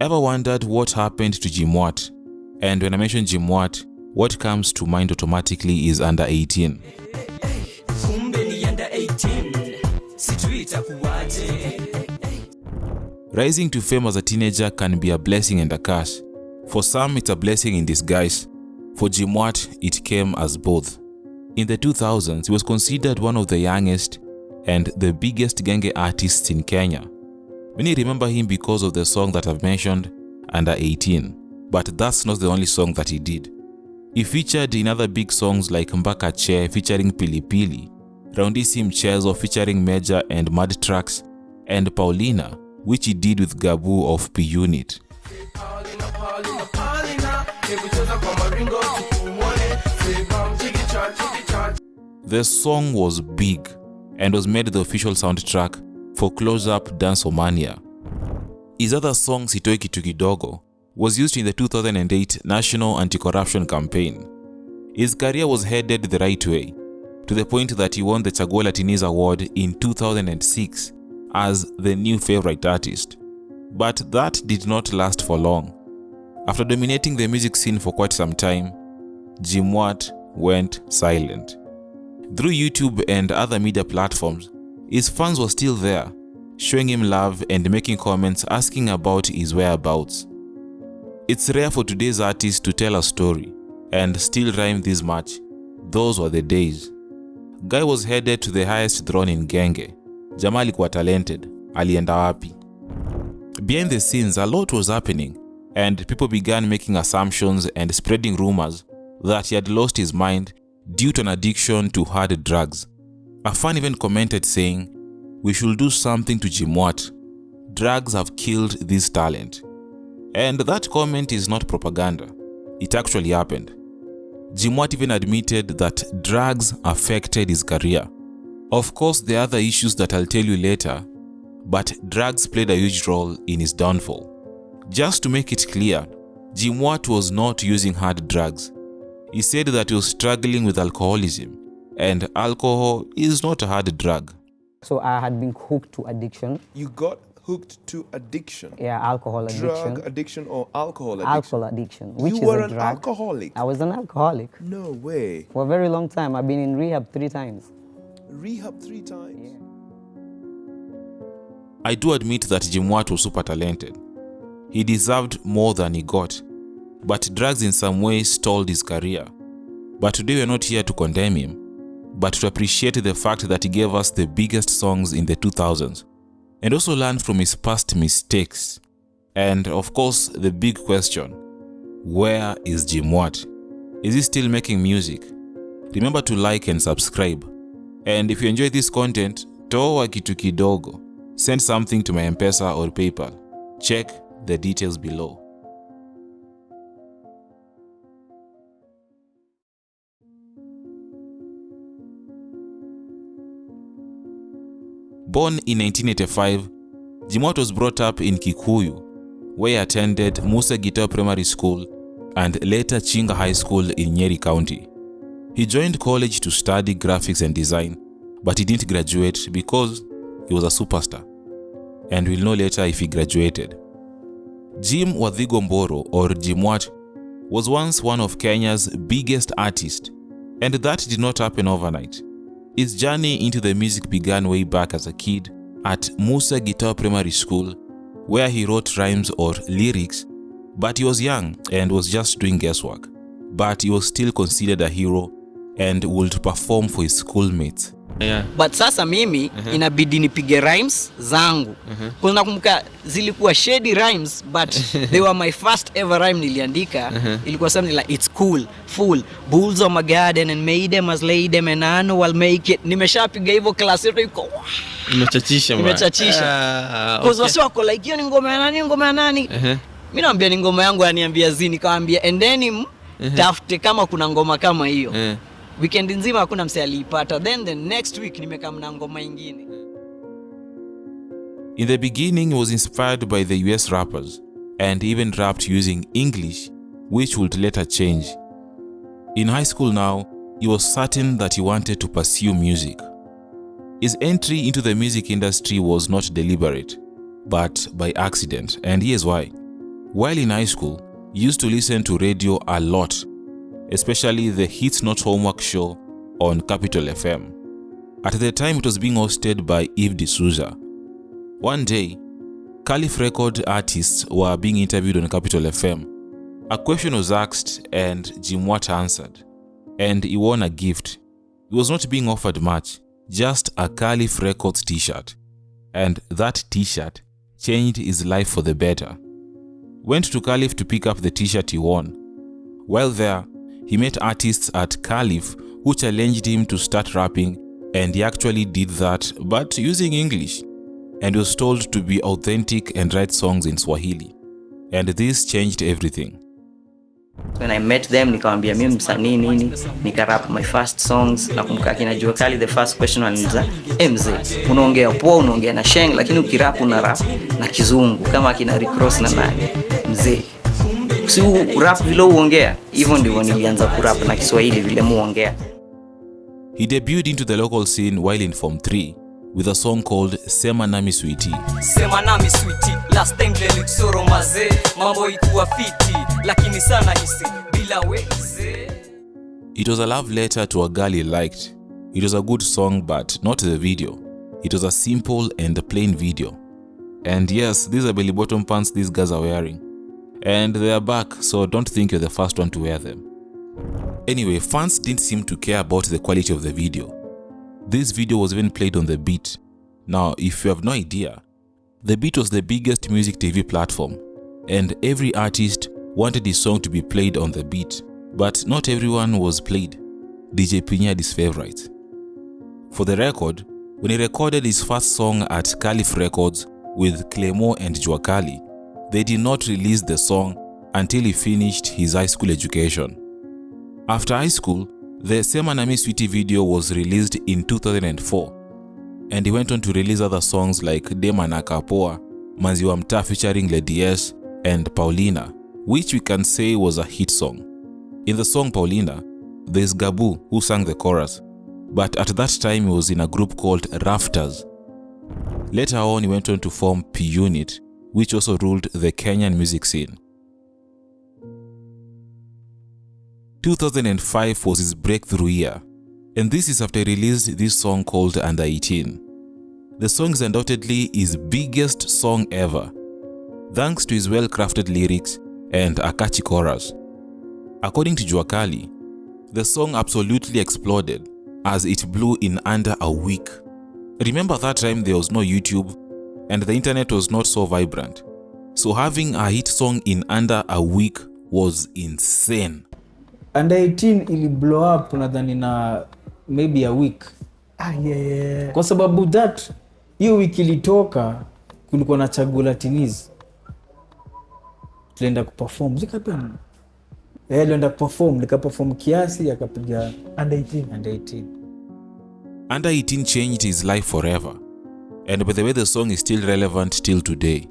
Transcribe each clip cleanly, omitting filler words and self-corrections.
Ever wondered what happened to Jimwat? And when I mention Jimwat, what comes to mind automatically is Under 18. Rising to fame as a teenager can be a blessing and a curse. For some, it's a blessing in disguise. For Jimwat, it came as both. In the 2000s, he was considered one of the youngest and the biggest genge artists in Kenya. Many remember him because of the song that I've mentioned, Under 18. But that's not the only song that he did. He featured in other big songs like Mbaka Che featuring Pilipili, Roundisi Mchezo featuring Major and Mad Tracks, and Paulina, which he did with Gabu of P Unit. The song was big and was made the official soundtrack for Close Up Danceomania. His other song, Sitoi Kitu Kidogo, was used in the 2008 National Anti-Corruption Campaign. His career was headed the right way, to the point that he won the Chagua Latinis Award in 2006 as the new favorite artist. But that did not last for long. After dominating the music scene for quite some time, Jimwat went silent. Through YouTube and other media platforms, his fans were still there, showing him love and making comments asking about his whereabouts. It's rare for today's artists to tell a story and still rhyme this much. Those were the days. Guy was headed to the highest throne in genge. Jamaa alikuwa talented, alienda wapi? Behind the scenes, a lot was happening, and people began making assumptions and spreading rumors that he had lost his mind due to an addiction to hard drugs. A fan even commented saying, "We should do something to Jimwat. Drugs have killed this talent." And that comment is not propaganda. It actually happened. Jimwat even admitted that drugs affected his career. Of course, there are other issues that I'll tell you later, but drugs played a huge role in his downfall. Just to make it clear, Jimwat was not using hard drugs. He said that he was struggling with alcoholism, and alcohol is not a hard drug. So I had been hooked to addiction. You got hooked to addiction? Yeah, alcohol addiction. Drug addiction or alcohol addiction? Alcohol addiction, which you is were a an drug. alcoholic? I was an alcoholic. No way. For a very long time. I've been in rehab 3 times. Rehab 3 times? Yeah. I do admit that Jimwat was super talented. He deserved more than he got, but drugs in some ways stalled his career. But today we are not here to condemn him, but to appreciate the fact that he gave us the biggest songs in the 2000s, and also learn from his past mistakes. And of course, the big question, where is Jimwat? Is he still making music? Remember to like and subscribe. And if you enjoy this content, toa kitu kidogo. Send something to my Mpesa or PayPal. Check the details below. Born in 1985, Jimwat was brought up in Kikuyu, where he attended Musa Gita Primary School and later Chinga High School in Nyeri County. He joined college to study graphics and design, but he didn't graduate because he was a superstar. And we'll know later if he graduated. Jim Wadhigomboro, or Jimwat, was once one of Kenya's biggest artists, and that did not happen overnight. His journey into the music began way back as a kid at Musa Gita Primary School, where he wrote rhymes or lyrics, but he was young and was just doing guesswork. But he was still considered a hero and would perform for his schoolmates. Yeah. But sasa mimi inabidi nipige rhymes zangu. Kuna nakumbuka zilikuwa shady rhymes, but they were my first ever rhyme niliandika. Ilikuwa something like it's cool, fool, bulls on my garden and made them as lay them and I know I'll make it. Nimeshapiga hivyo class yetu iko. Nimechachisha. Because wasi wako like hiyo ni ngoma ya nani? Mimi naambia ni ngoma yangu, aniambia zini, kaambia endeni tafute kama kuna ngoma kama hiyo. Weekend nzima hakuna mse aliipata. Then the next week nimeka mna ngoma ingine. In the beginning, he was inspired by the US rappers and even rapped using English, which would later change. In high school now, he was certain that he wanted to pursue music. His entry into the music industry was not deliberate, but by accident, and here's why. While in high school, he used to listen to radio a lot, especially the Hits Not Homework show on Capital FM. At the time, it was being hosted by Eve D'Souza. One day, Caliph record artists were being interviewed on Capital FM. A question was asked and Jimwat answered, and he won a gift. He was not being offered much, just a Caliph Records t-shirt. And that t-shirt changed his life for the better. Went to Caliph to pick up the t-shirt he won. While there, he met artists at Caliph who challenged him to start rapping, and he actually did that, but using English, and was told to be authentic and write songs in Swahili. And this changed everything. When I met them, nikamwambia mimi msanii nini, nikarap my first songs. Nakumbuka kina Jua Kali, the first question waliniuliza, mzee, unaongea poa, unaongea na sheng, lakini ukirap una rap na kizungu kama kina Rick Ross na nani. Mzee, si rap vile uongea, hivyo ndivyo nilianza kurap na Kiswahili vile muongea. He debuted into the local scene while in Form 3 with a song called Sema Nami Sweetie. Sema nami sweetie, last time leliksoro maze, mambo ikuwa fiti, lakini sana hisi bila weze. It was a love letter to a girl he liked. It was a good song, but not the video. It was a simple and plain video. And yes, these are belly bottom pants these guys are wearing. And they are back, so don't think you're the first one to wear them. Anyway, fans didn't seem to care about the quality of the video. This video was even played on The Beat. Now, if you have no idea, The Beat was the biggest music TV platform, and every artist wanted his song to be played on The Beat, but not everyone was played. DJ Pinya had his favorite. For the record, when he recorded his first song at Caliph Records with Clemo and Jua Kali, they did not release the song until he finished his high school education. After high school, the Sema Nami Sweetie video was released in 2004, and he went on to release other songs like Dema na Kapoa, Manziwa Mta featuring Lady S, and Paulina, which we can say was a hit song. In the song Paulina, there's Gabu who sang the chorus, but at that time he was in a group called Rafters. Later on, he went on to form P Unit, which also ruled the Kenyan music scene. 2005 was his breakthrough year, and this is after he released this song called Under 18. The song is undoubtedly his biggest song ever, thanks to his well-crafted lyrics and a catchy chorus. According to Jua Kali, the song absolutely exploded as it blew in under a week. Remember that time there was no YouTube and the internet was not so vibrant, so having a hit song in under a week was insane. Under 18 ili blow up nadhani na maybe a week. Yeah. Kwa sababu that hiyo wiki ilitoka kulikuwa na Chagula Tiniz. Tulienda kuperform. Zikapenda. Tulienda kuperform, nikaperform kiasi akapiga Under 18. Under 18 changed his life forever, and by the way, the song is still relevant till today.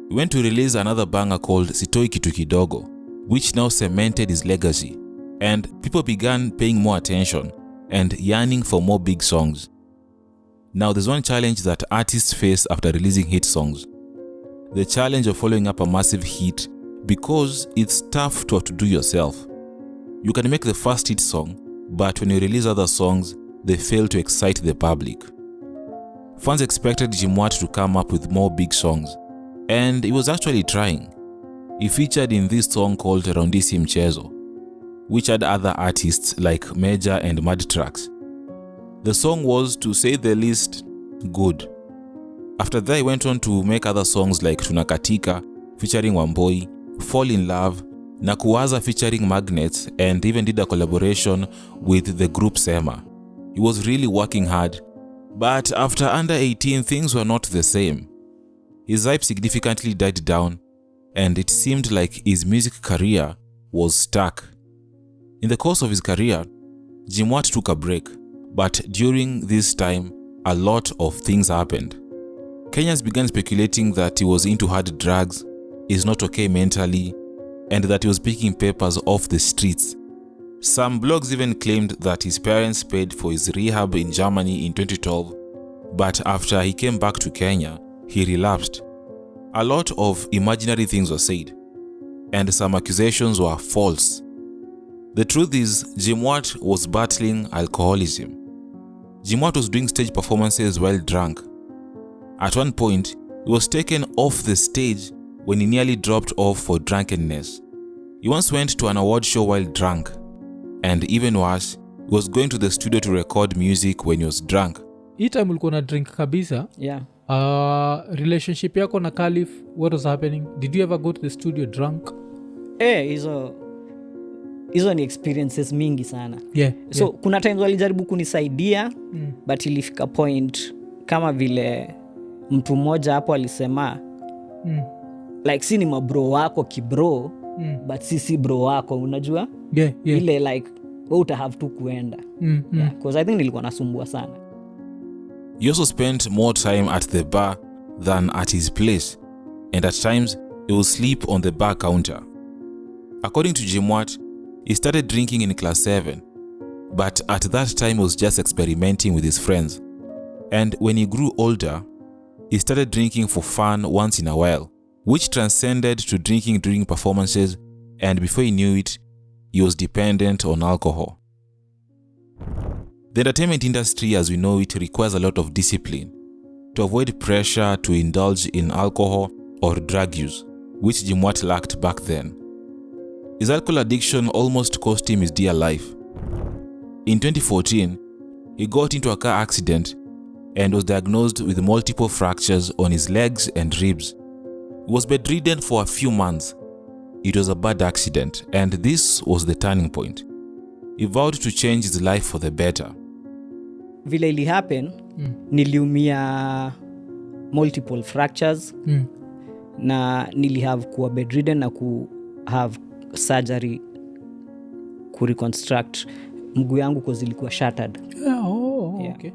He went to release another banger called Sitoi Kitu Kidogo, which now cemented his legacy, and people began paying more attention and yearning for more big songs. Now there's one challenge that artists face after releasing hit songs. The challenge of following up a massive hit, because it's tough to outdo yourself. You can make the first hit song, but when you release other songs, they fail to excite the public. Fans expected Jimwat to come up with more big songs, and he was actually trying. He featured in this song called Rondisi Mchezo, which had other artists like Major and Mad Tracks. The song was, to say the least, good. After that, he went on to make other songs like Tunakatika featuring Wamboi, Fall in Love, Nakuwaza featuring Magnets, and even did a collaboration with the group Sema. He was really working hard, but after Under 18, things were not the same. His hype significantly died down, and it seemed like his music career was stuck. In the course of his career, Jimwat took a break, but during this time, a lot of things happened. Kenyans began speculating that he was into hard drugs, is not okay mentally, and that he was picking papers off the streets. Some blogs even claimed that his parents paid for his rehab in Germany in 2012, but after he came back to Kenya, he relapsed. A lot of imaginary things were said, and some accusations were false. The truth is, Jimwat was battling alcoholism. Jimwat was doing stage performances while drunk. At one point, he was taken off the stage when he nearly dropped off for drunkenness. He once went to an award show while drunk, and even worse, he was going to the studio to record music when he was drunk. Hii time ulikuwa na drink kabisa. Yeah. Relationship yako na Khalif, what was happening? Did you ever go to the studio drunk? Hizo ni experiences mingi sana. Yeah. So kuna times walijaribu kunisaidia but ilifika point kama vile mtu mmoja hapo alisema like si ni mabro wako kibro but si bro wako, unajua? Yeah. Ile like wewe uta have to kuenda. Yeah, because I think nilikuwa nasumbua sana. He also spent more time at the bar than at his place, and at times he would sleep on the bar counter. According to Jimwat, he started drinking in class 7, but at that time he was just experimenting with his friends. And when he grew older, he started drinking for fun once in a while, which transcended to drinking during performances, and before he knew it, he was dependent on alcohol. The entertainment industry as we know it requires a lot of discipline to avoid pressure to indulge in alcohol or drug use, which Jimwat lacked back then. His alcohol addiction almost cost him his dear life. In 2014, he got into a car accident and was diagnosed with multiple fractures on his legs and ribs. He was bedridden for a few months. It was a bad accident, and this was the turning point. He vowed to change his life for the better. Vile ili happen, niliumia multiple fractures na nilihave kuwa bedridden na have surgery ku reconstruct mguu yangu cause ilikuwa shattered. Yeah. Okay.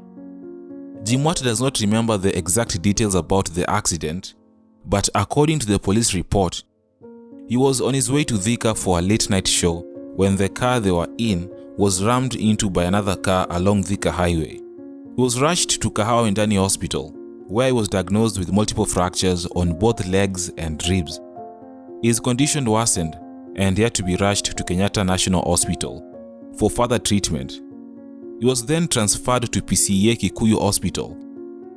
Jimwat does not remember the exact details about the accident, but according to the police report, he was on his way to Thika for a late night show when the car they were in was rammed into by another car along Thika Highway. He was rushed to Kahawa Ndani Hospital, where he was diagnosed with multiple fractures on both legs and ribs. His condition worsened and he had to be rushed to Kenyatta National Hospital for further treatment. He was then transferred to PCEA Kikuyu Hospital,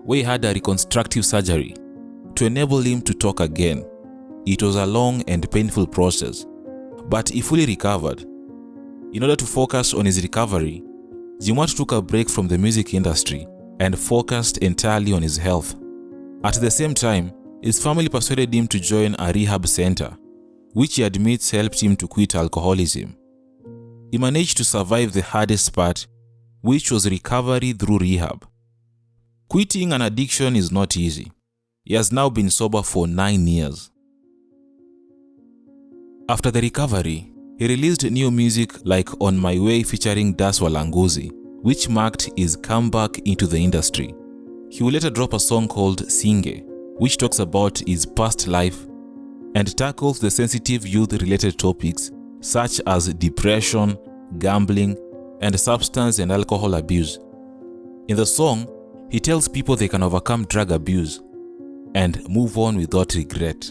where he had a reconstructive surgery to enable him to talk again. It was a long and painful process, but he fully recovered. In order to focus on his recovery, Jimwat took a break from the music industry and focused entirely on his health. At the same time, his family persuaded him to join a rehab center, which he admits helped him to quit alcoholism. He managed to survive the hardest part, which was recovery through rehab. Quitting an addiction is not easy. He has now been sober for 9 years. After the recovery, he released new music like On My Way featuring Das Walanguzi, which marked his comeback into the industry. He will later drop a song called Genge, which talks about his past life and tackles the sensitive youth-related topics such as depression, gambling, and substance and alcohol abuse. In the song, he tells people they can overcome drug abuse and move on without regret.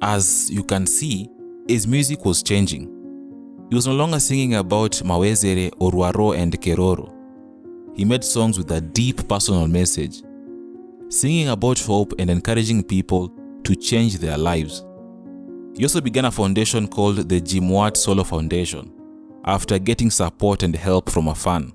As you can see, his music was changing. He was no longer singing about Mawezere, Oruaro, and Keroro. He made songs with a deep personal message, singing about hope and encouraging people to change their lives. He also began a foundation called the Jimwat Solo Foundation after getting support and help from a fan.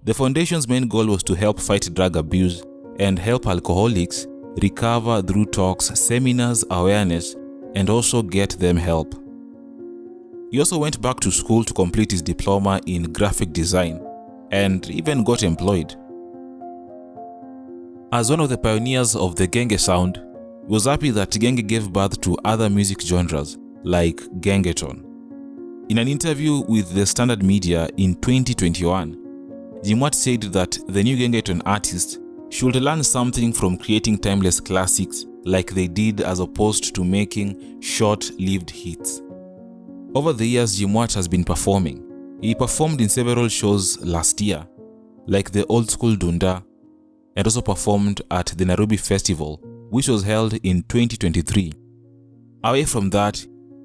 The foundation's main goal was to help fight drug abuse and help alcoholics recover through talks, seminars, awareness, and also get them help. He also went back to school to complete his diploma in graphic design and even got employed. As one of the pioneers of the genge sound, he was happy that genge gave birth to other music genres like gengeton. In an interview with the Standard Media in 2021, Jimwat said that the new gengeton artists should learn something from creating timeless classics like they did as opposed to making short-lived hits. Over the years, Jimwat has been performing. He performed in several shows last year, like the Old School Dunda, and also performed at the Nairobi Festival which was held in 2023. Away from that,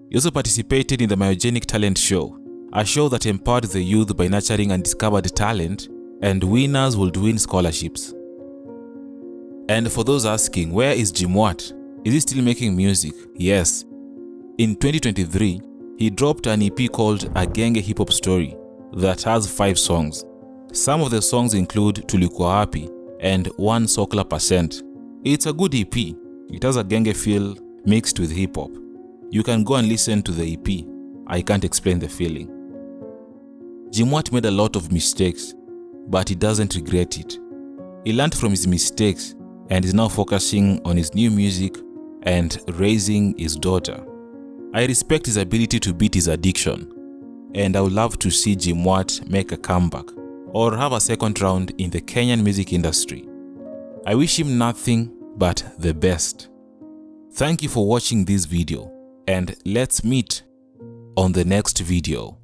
he also participated in the Myogenic Talent Show, a show that empowered the youth by nurturing undiscovered talent, and winners would win scholarships. And for those asking, where is Jimwat? Is he still making music? Yes. In 2023, he dropped an EP called A Genge Hip Hop Story that has 5 songs. Some of the songs include Tulikuwa Happy and 1 Sokla Percent. It's a good EP. It has a genge feel mixed with hip hop. You can go and listen to the EP. I can't explain the feeling. Jimwat made a lot of mistakes, but he doesn't regret it. He learned from his mistakes and is now focusing on his new music and raising his daughter. I respect his ability to beat his addiction, and I would love to see Jimwat make a comeback or have a second round in the Kenyan music industry. I wish him nothing but the best. Thank you for watching this video, and let's meet on the next video.